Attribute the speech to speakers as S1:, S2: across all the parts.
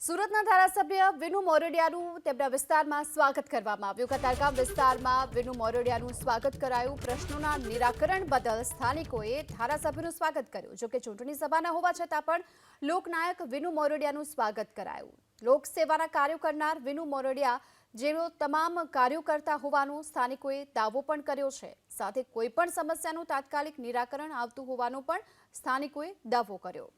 S1: સુરતના ધારાસભ્ય વિનુ મોરડિયાનું તેમના વિસ્તારમાં સ્વાગત કરવામાં આવ્યું। કતારગામ વિસ્તારમાં વિનુ મોરડિયાનું સ્વાગત કરાયું। પ્રશ્નોના નિરાકરણ બદલ સ્થાનિકોએ ધારાસભ્યનું સ્વાગત કર્યું। જો કે ચૂંટણી સભાના હોવા છતાં પણ લોકનાયક વિનુ મોરડિયાનું સ્વાગત કરાયું। લોકસેવાના કાર્યો કરનાર વિનુ મોરડિયા જેઓ તમામ કાર્યો કરતા હોવાનો સ્થાનિકોએ દાવો પણ કર્યો છે। સાથે કોઈપણ સમસ્યાનું તાત્કાલિક નિરાકરણ આવતું હોવાનો પણ સ્થાનિકોએ દાવો કર્યો।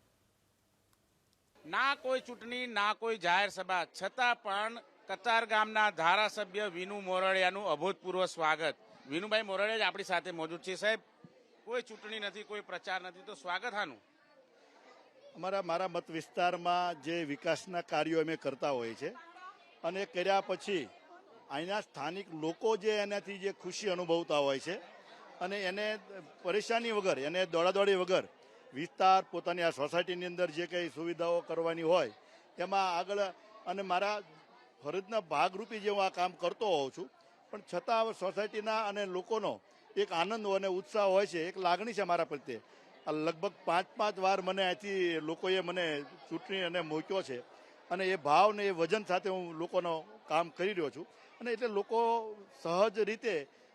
S2: ના કોઈ ચૂંટણી ના કોઈ જાહેર સભા છતાં પણ કતારગામના ધારાસભ્ય વિનુ મોરડિયાનું અભૂતપૂર્વ સ્વાગત। વિનુભાઈ મોરડિયા જ આપણી સાથે મોજૂદ છે। સાહેબ, કોઈ ચૂંટણી નથી, કોઈ પ્રચાર નથી, તો સ્વાગત હાનું?
S3: મારા મત વિસ્તારમાં જે વિકાસના કાર્યો અમે કરતા હોઈએ છીએ અને કર્યા પછી અહીંના સ્થાનિક લોકો જે એનાથી જે ખુશી અનુભવતા હોય છે અને એને પરેશાની વગર, એને દોડાદોડી વગર વિસ્તાર પોતાની આ સોસાયટીની અંદર જે કંઈ સુવિધાઓ કરવાની હોય એમાં આગળ, અને મારા ફરજના ભાગરૂપી જે હું આ કામ કરતો હોઉં છું, પણ છતાં સોસાયટીના અને લોકોનો એક આનંદ અને ઉત્સાહ હોય છે, એક લાગણી છે મારા પ્રત્યે। આ લગભગ પાંચ વાર મને અહીંથી લોકોએ મને ચૂંટણી અને મૂક્યો છે અને એ ભાવ ને એ વજન સાથે હું લોકોનો કામ કરી રહ્યો છું અને એટલે લોકો સહજ રીતે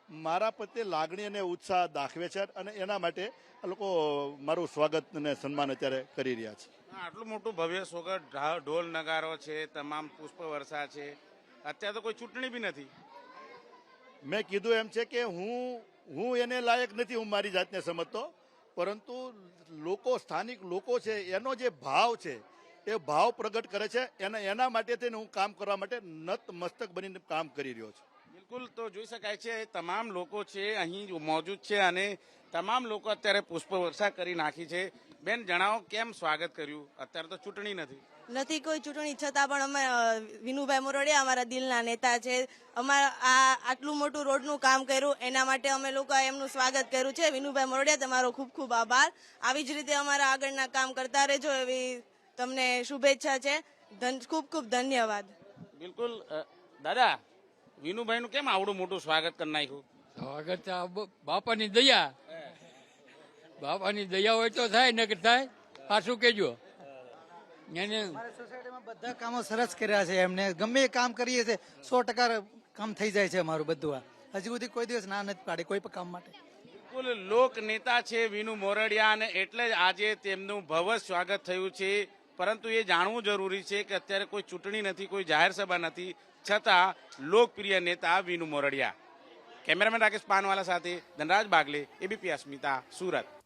S3: મારા પ્રત્યે લાગણી અને ઉત્સાહ દાખવે છે અને એના માટે આ લોકો મારું સ્વાગત અને સન્માન અત્યારે કરી રહ્યા છે।
S2: આટલું મોટું ભવ્ય સ્વાગત, ઢોલ નગારો છે, તમામ પુષ્પ વર્ષા છે, અત્યારે તો કોઈ ચૂંટણી બી નથી।
S3: મેં કીધું એમ છે કે હું એને લાયક નથી, હું મારી જાતને સમજતો, પરંતુ લોકો, સ્થાનિક લોકો છે, એનો જે ભાવ છે એ ભાવ પ્રગટ કરે છે, એના માટે થઈને હું કામ કરવા માટે નત મસ્તક બનીને કામ કરી રહ્યો છું।
S2: બિલકુલ, તો જોઈ શકાય છે તમામ લોકો છે અહીં મોજૂદ છે અને તમામ લોકો અત્યારે પુષ્પ વર્ષા કરી નાખી છે। બેન, જણાવો કેમ સ્વાગત કર્યું? અત્યારે તો ચૂંટણી
S4: નથી કોઈ ચૂંટણી છતાં પણ અમે વિનુભાઈ મોરડિયા અમારા દિલના નેતા છે। અમારા આટલું મોટું રોડનું કામ કર્યું એના માટે અમે લોકોએ એમનું સ્વાગત કર્યું છે। વિનુભાઈ મોરડિયા, તમારો ખૂબ ખૂબ આભાર। આવી જ રીતે અમારા આગળના કામ કરતા રહેજો એવી તમને શુભેચ્છા છે। ખૂબ ખૂબ ધન્યવાદ।
S2: બિલકુલ દાદા, વિનુભાઈનું કેમ આવડું મોટું સ્વાગત કરી નાખ્યું?
S5: સ્વાગત બાપાની દયા, બાપાની દયા હોય તો થાય, ન થાય પાછું કેજો।
S6: અમારી સોસાયટીમાં બધા કામો સરસ કર્યા છે। એમને ગમે એ કામ કરીએ છીએ 100% કામ થઈ જાય છે અમારું બધું। હજી સુધી કોઈ દિવસ ના નથી પાડી કોઈ પણ કામ માટે।
S2: બિલકુલ લોક નેતા છે વિનુ મોરડિયા અને એટલે જ આજે તેમનું ભવ્ય સ્વાગત થયું છે। પરંતુ એ જાણવું જરૂરી છે કે અત્યારે કોઈ ચૂંટણી નથી, કોઈ જાહેર સભા નથી, છતાં લોકપ્રિય નેતા વિનુ મોરડિયા। કેમેરામેન રાકેશ પાનવાલા સાથે ધનરાજ બાગલે, એબીપી અસ્મિતા, સુરત।